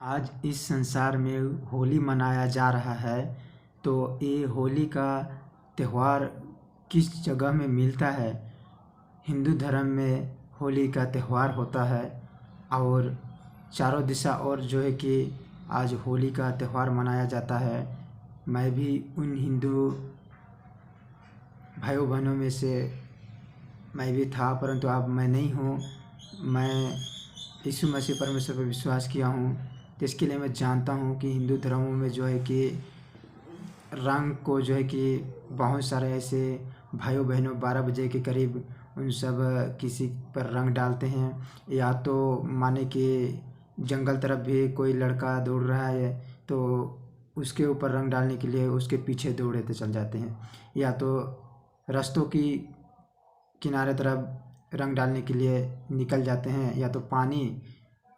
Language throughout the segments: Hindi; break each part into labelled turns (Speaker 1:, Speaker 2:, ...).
Speaker 1: आज इस संसार में होली मनाया जा रहा है। तो ये होली का त्यौहार किस जगह में मिलता है? हिंदू धर्म में होली का त्यौहार होता है और चारों दिशा और जो है कि आज होली का त्यौहार मनाया जाता है। मैं भी उन हिंदू भाइयों बहनों में से मैं भी था, परंतु अब मैं नहीं हूँ। मैं यीशु मसीह परमेश्वर पर विश्वास किया हूँ, तो इसके लिए मैं जानता हूँ कि हिंदू धर्मों में जो है कि रंग को जो है कि बहुत सारे ऐसे भाइयों बहनों 12 बजे के करीब उन सब किसी पर रंग डालते हैं, या तो माने कि जंगल तरफ भी कोई लड़का दौड़ रहा है तो उसके ऊपर रंग डालने के लिए उसके पीछे दौड़ते चल जाते हैं, या तो रास्तों की किनारे तरफ रंग डालने के लिए निकल जाते हैं, या तो पानी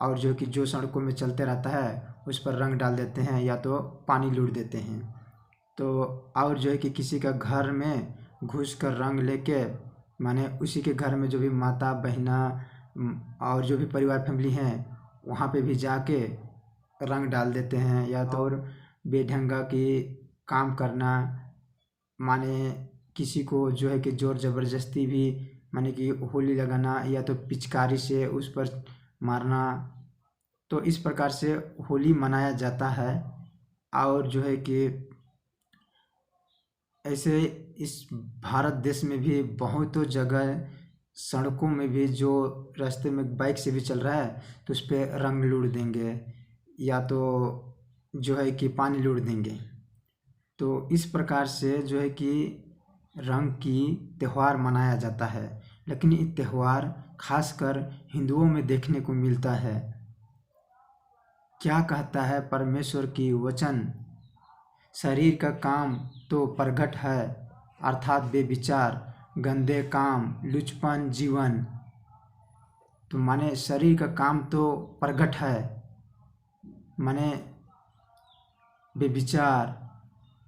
Speaker 1: और जो सड़कों में चलते रहता है उस पर रंग डाल देते हैं, या तो पानी लूट देते हैं। तो और जो है कि किसी का घर में घुस कर रंग लेके माने उसी के घर में जो भी माता बहना और जो भी परिवार फैमिली हैं वहाँ पे भी जाके रंग डाल देते हैं, या तो और बेढंगा की काम करना, माने किसी को जो है कि ज़ोर ज़बरदस्ती भी माने कि होली लगाना, या तो पिचकारी से उस पर मारना। तो इस प्रकार से होली मनाया जाता है। और जो है कि ऐसे इस भारत देश में भी बहुत जगह सड़कों में भी जो रास्ते में बाइक से भी चल रहा है तो उस पर रंग लूट देंगे, या तो जो है कि पानी लूट देंगे। तो इस प्रकार से जो है कि रंग की त्यौहार मनाया जाता है, लेकिन ये त्यौहार खासकर हिंदुओं में देखने को मिलता है। क्या कहता है परमेश्वर की वचन? शरीर का काम तो प्रगट है, अर्थात बेविचार, गंदे काम, लुचपन जीवन। तो माने शरीर का काम तो प्रगट है, माने बेविचार,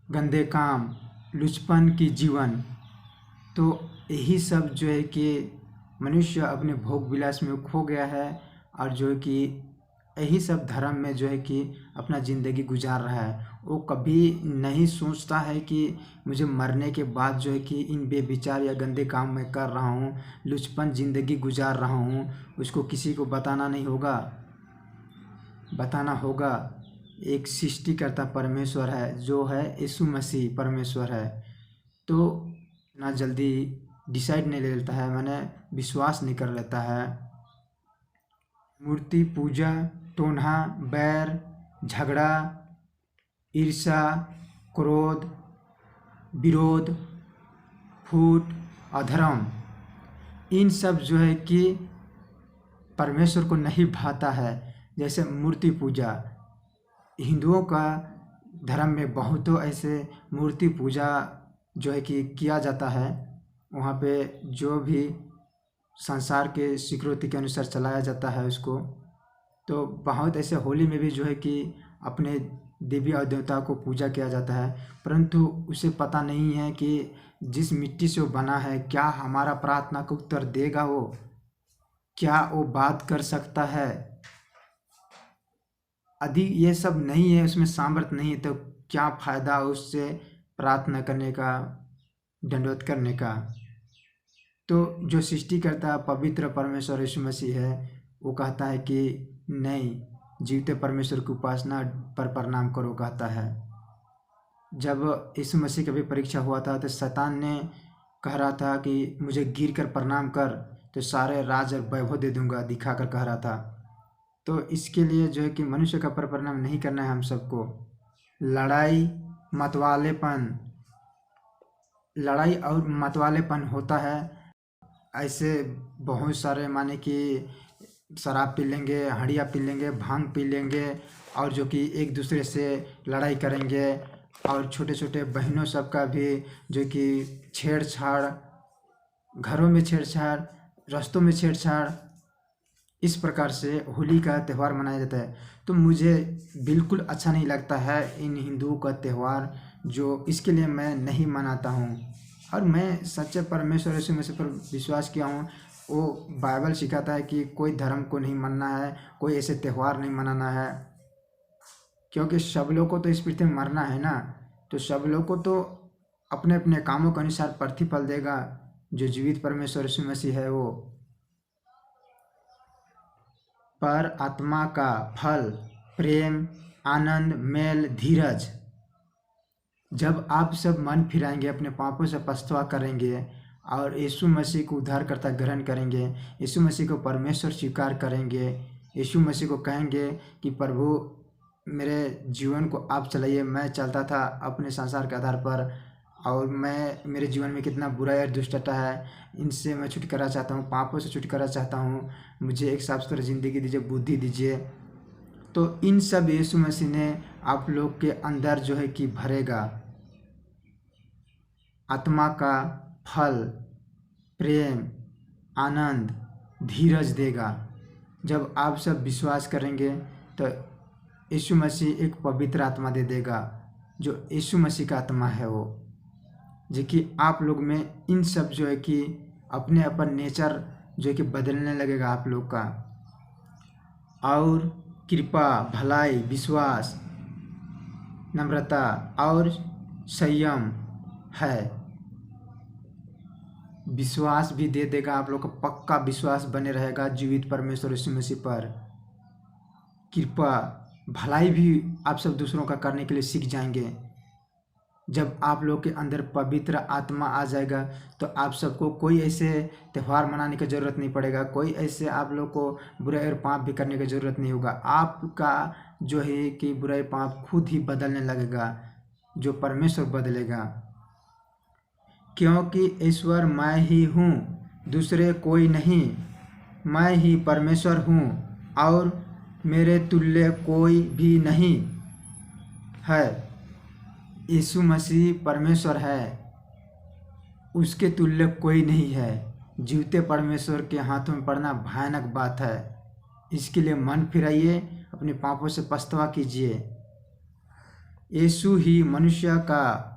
Speaker 1: गंदे काम, लुचपन की जीवन। तो यही सब जो है कि मनुष्य अपने भोग विलास में खो गया है, और जो है कि यही सब धर्म में जो है कि अपना ज़िंदगी गुजार रहा है। वो कभी नहीं सोचता है कि मुझे मरने के बाद जो है कि इन बेविचार या गंदे काम मैं कर रहा हूँ, लुचपन ज़िंदगी गुजार रहा हूँ, उसको किसी को बताना नहीं होगा। बताना होगा एक सृष्टिकर्ता परमेश्वर है, जो है यीशु मसीह परमेश्वर है। तो ना जल्दी डिसाइड नहीं ले लेता है, माने विश्वास नहीं कर लेता है। मूर्ति पूजा, टोन्हा, बैर, झगड़ा, ईर्ष्या, क्रोध, विरोध, फूट, अधर्म, इन सब जो है कि परमेश्वर को नहीं भाता है। जैसे मूर्ति पूजा, हिंदुओं का धर्म में बहुतों ऐसे मूर्ति पूजा जो है कि किया जाता है। वहाँ पे जो भी संसार के स्वीकृति के अनुसार चलाया जाता है उसको। तो बहुत ऐसे होली में भी जो है कि अपने देवी और देवता को पूजा किया जाता है, परंतु उसे पता नहीं है कि जिस मिट्टी से वो बना है क्या हमारा प्रार्थना का उत्तर देगा, वो क्या वो बात कर सकता है। यदि ये सब नहीं है, उसमें सामर्थ्य नहीं है, तो क्या फ़ायदा उससे प्रार्थना करने का, दंडवत करने का। तो जो सृष्टिकर्ता पवित्र परमेश्वर यीशु मसीह है, वो कहता है कि नहीं, जीवते परमेश्वर की उपासना पर प्रणाम करो कहता है। जब यीशु मसीह का भी परीक्षा हुआ था तो शैतान ने कह रहा था कि मुझे गिर कर प्रणाम कर तो सारे राज और वैभव दे दूंगा, दिखा कर कह रहा था। तो इसके लिए जो है कि मनुष्य का पर प्रणाम नहीं करना है हम सबको। लड़ाई मतवालेपन, लड़ाई और मतवालेपन होता है। ऐसे बहुत सारे माने कि शराब पी लेंगे, हड़िया पी लेंगे, भांग पी लेंगे, और जो कि एक दूसरे से लड़ाई करेंगे, और छोटे छोटे बहनों सब का भी जो कि छेड़छाड़, घरों में छेड़छाड़, रास्तों में छेड़छाड़, इस प्रकार से होली का त्यौहार मनाया जाता है। तो मुझे बिल्कुल अच्छा नहीं लगता है इन हिंदुओं का त्यौहार, जो इसके लिए मैं नहीं मनाता हूँ। और मैं सच्चे परमेश्वर यीशु मसीह पर विश्वास किया हूँ। वो बाइबल सिखाता है कि कोई धर्म को नहीं मानना है, कोई ऐसे त्यौहार नहीं मनाना है। क्योंकि सब लोग को तो इस पृथ्वी में मरना है ना, तो सब लोग को तो अपने अपने कामों के अनुसार प्रतिफल देगा। जो जीवित परमेश्वर यीशु मसीह है वो। पर आत्मा का फल प्रेम, आनंद, मेल, धीरज। जब आप सब मन फिराएंगे, अपने पापों से पछतावा करेंगे और यीशु मसीह को उद्धारकर्ता ग्रहण करेंगे, यीशु मसीह को परमेश्वर स्वीकार करेंगे, यीशु मसीह को कहेंगे कि प्रभु मेरे जीवन को आप चलाइए, मैं चलता था अपने संसार के आधार पर और मेरे जीवन में कितना बुराई और दुष्टता है, इनसे मैं छुटकारा चाहता हूँ, पापों से छुटकारा चाहता हूँ, मुझे एक साफ सुथरा ज़िंदगी दीजिए, बुद्धि दीजिए। तो इन सब यीशु मसीह ने आप लोग के अंदर जो है कि भरेगा। आत्मा का फल प्रेम, आनंद, धीरज देगा। जब आप सब विश्वास करेंगे तो यीशु मसीह एक पवित्र आत्मा दे देगा, जो यीशु मसीह का आत्मा है वो, जो कि आप लोग में इन सब जो है कि अपने अपन नेचर जो है कि बदलने लगेगा आप लोग का। और कृपा, भलाई, विश्वास, नम्रता और संयम है। विश्वास भी दे देगा, आप लोग का पक्का विश्वास बने रहेगा जीवित परमेश्वर यीशु मसीह पर। कृपा, भलाई भी आप सब दूसरों का करने के लिए सीख जाएंगे। जब आप लोग के अंदर पवित्र आत्मा आ जाएगा तो आप सबको कोई ऐसे त्यौहार मनाने की ज़रूरत नहीं पड़ेगा, कोई ऐसे आप लोग को बुराई और पाप भी करने की ज़रूरत नहीं होगा। आपका जो है कि बुराई पाप खुद ही बदलने लगेगा, जो परमेश्वर बदलेगा। क्योंकि ईश्वर मैं ही हूँ, दूसरे कोई नहीं, मैं ही परमेश्वर हूँ और मेरे तुल्य कोई भी नहीं है। यीशु मसीह परमेश्वर है, उसके तुल्य कोई नहीं है। जीवते परमेश्वर के हाथों में पड़ना भयानक बात है। इसके लिए मन फिराइए, अपने पापों से पछतावा कीजिए। यीशु ही मनुष्य का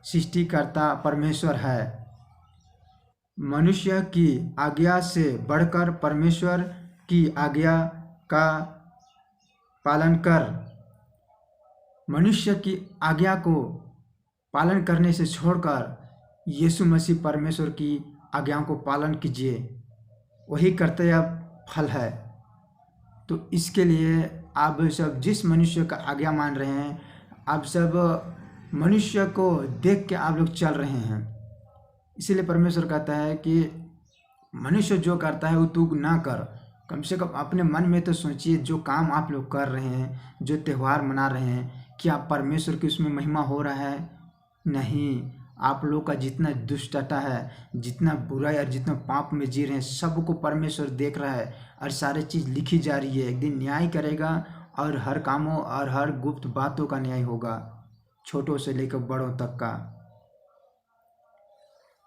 Speaker 1: सृष्टिकर्ता परमेश्वर है। मनुष्य की आज्ञा से बढ़कर परमेश्वर की आज्ञा का पालन कर। मनुष्य की आज्ञा को पालन करने से छोड़कर यीशु मसीह परमेश्वर की आज्ञाओं को पालन कीजिए, वही कर्तव्य फल है। तो इसके लिए आप सब जिस मनुष्य का आज्ञा मान रहे हैं, आप सब मनुष्य को देख के आप लोग चल रहे हैं। इसीलिए परमेश्वर कहता है कि मनुष्य जो करता है वो तू ना कर। कम से कम अपने मन में तो सोचिए, जो काम आप लोग कर रहे हैं, जो त्यौहार मना रहे हैं, क्या परमेश्वर की उसमें महिमा हो रहा है? नहीं। आप लोग का जितना दुष्टता है, जितना बुराई और जितना पाप में जी रहे हैं, सबको परमेश्वर देख रहा है और सारी चीज़ लिखी जा रही है। एक दिन न्याय करेगा और हर कामों और हर गुप्त बातों का न्याय होगा, छोटों से लेकर बड़ों तक का।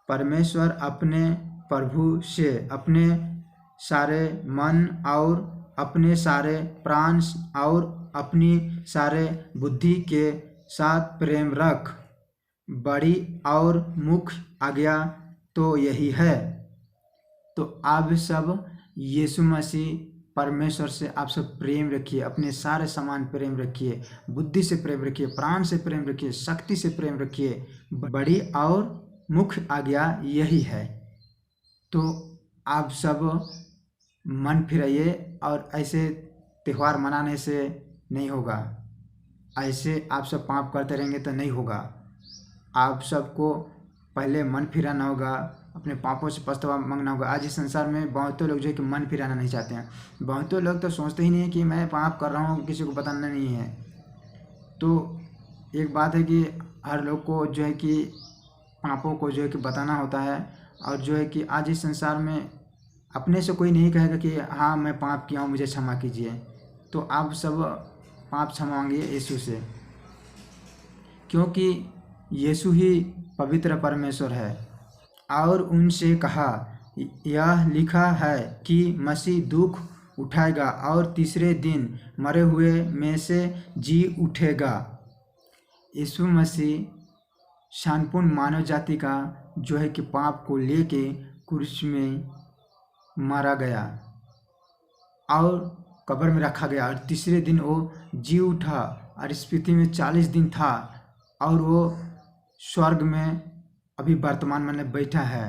Speaker 1: परमेश्वर अपने प्रभु से अपने सारे मन और अपने सारे प्राण और अपनी सारे बुद्धि के साथ प्रेम रख। बड़ी और मुख्य आज्ञा तो यही है। तो आप सब यीशु मसीह परमेश्वर से आप सब प्रेम रखिए, अपने सारे समान प्रेम रखिए, बुद्धि से प्रेम रखिए, प्राण से प्रेम रखिए, शक्ति से प्रेम रखिए। बड़ी और मुख्य आज्ञा यही है। तो आप सब मन फिराइए और ऐसे त्यौहार मनाने से नहीं होगा। ऐसे आप सब पाप करते रहेंगे तो नहीं होगा। आप सबको पहले मन फिराना होगा, अपने पापों से पछतावा मांगना होगा। आज इस संसार में बहुतों लोग जो है कि मन फिराना नहीं चाहते हैं। बहुतों लोग तो सोचते ही नहीं है कि मैं पाप कर रहा हूँ, किसी को बताना नहीं है। तो एक बात है कि हर लोग को जो है कि पापों को जो है कि बताना होता है। और जो है कि आज इस संसार में अपने से कोई नहीं कहेगा कि हाँ मैं पाप किया हूँ, मुझे क्षमा कीजिए। तो आप सब पाप क्षमा मांगिए यीशु से, क्योंकि यीशु ही पवित्र परमेश्वर है। और उनसे कहा, यह लिखा है कि मसीह दुख उठाएगा और तीसरे दिन मरे हुए में से जी उठेगा। यीशु मसीह संपूर्ण मानव जाति का जो है कि पाप को लेके क्रूस में मारा गया और कब्र में रखा गया और तीसरे दिन वो जी उठा और इस पृथ्वी में 40 दिन था और वो स्वर्ग में अभी वर्तमान में बैठा है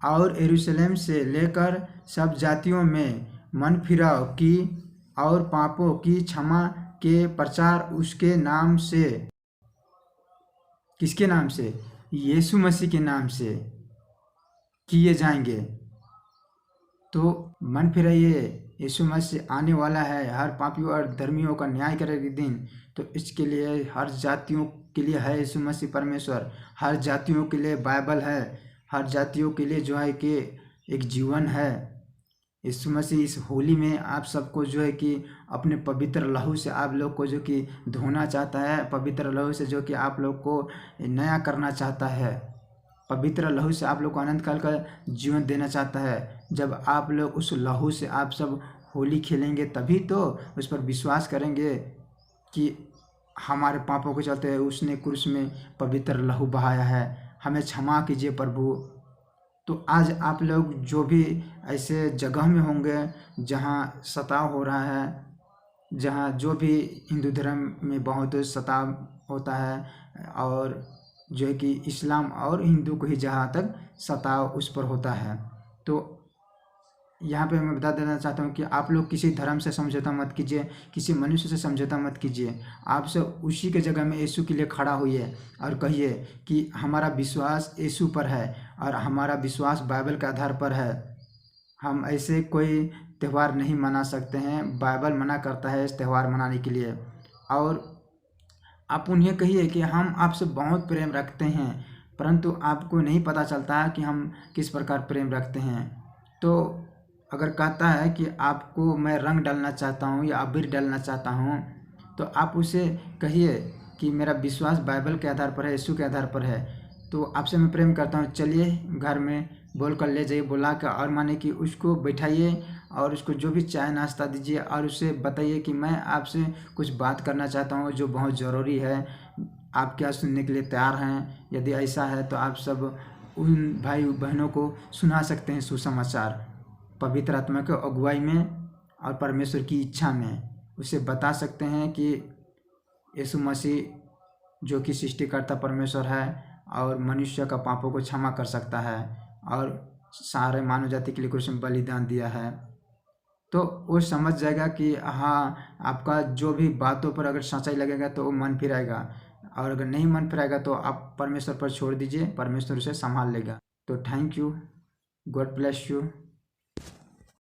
Speaker 1: और यरूशलेम से लेकर सब जातियों में मन फिराव की और पापों की क्षमा के प्रचार उसके नाम से, किसके नाम से? यीशु मसीह के नाम से किए जाएंगे। तो मन फिराइए, यीशु मसीह आने वाला है, हर पापियों और धर्मियों का न्याय करेगा दिन। तो इसके लिए हर जातियों के लिए है यीशु मसीह परमेश्वर, हर जातियों के लिए बाइबल है, हर जातियों के लिए जो है कि एक जीवन है। यीशु मसीह इस होली में आप सबको जो है कि अपने पवित्र लहू से आप लोग को जो कि धोना चाहता है, पवित्र लहू से जो कि आप लोग को नया करना चाहता है, पवित्र लहू से आप लोग को अनंत काल का जीवन देना चाहता है। जब आप लोग उस लहू से आप सब होली खेलेंगे तभी तो उस पर विश्वास करेंगे कि हमारे पापों के चलते उसने क्रूस में पवित्र लहू बहाया है, हमें क्षमा कीजिए प्रभु। तो आज आप लोग जो भी ऐसे जगह में होंगे जहाँ सताव हो रहा है, जहाँ जो भी हिंदू धर्म में बहुत सताव होता है और जो है कि इस्लाम और हिंदू को ही जहाँ तक सताव उस पर होता है, तो यहाँ पे मैं बता देना चाहता हूँ कि आप लोग किसी धर्म से समझौता मत कीजिए, किसी मनुष्य से समझौता मत कीजिए। आप सब उसी के जगह में यीशु के लिए खड़ा होइए और कहिए कि हमारा विश्वास यीशु पर है और हमारा विश्वास बाइबल के आधार पर है। हम ऐसे कोई त्यौहार नहीं मना सकते हैं, बाइबल मना करता है इस त्यौहार मनाने के लिए। और आप उन्हें कहिए कि हम आपसे बहुत प्रेम रखते हैं, परंतु आपको नहीं पता चलता है कि हम किस प्रकार प्रेम रखते हैं। तो अगर कहता है कि आपको मैं रंग डालना चाहता हूँ या अबीर डालना चाहता हूँ, तो आप उसे कहिए कि मेरा विश्वास बाइबल के आधार पर है, यीशु के आधार पर है, तो आपसे मैं प्रेम करता हूँ, चलिए घर में बोल कर ले जाइए, बुला कर, और माने कि उसको बैठाइए और उसको जो भी चाय नाश्ता दीजिए और उससे बताइए कि मैं आपसे कुछ बात करना चाहता हूँ जो बहुत ज़रूरी है। आप क्या सुनने के लिए तैयार हैं? यदि ऐसा है तो आप सब उन भाई बहनों को सुना सकते हैं सुसमाचार, पवित्र आत्मा के अगुवाई में और परमेश्वर की इच्छा में उसे बता सकते हैं कि यीशु मसीह जो कि सृष्टिकर्ता परमेश्वर है और मनुष्य का पापों को क्षमा कर सकता है और सारे मानव जाति के लिए क्रूस में बलिदान दिया है। तो वो समझ जाएगा कि हाँ, आपका जो भी बातों पर अगर सच्चाई लगेगा तो वो मन फिराएगा, और अगर नहीं मन फिराएगा तो आप परमेश्वर पर छोड़ दीजिए, परमेश्वर उसे संभाल लेगा। तो thank you, God bless you.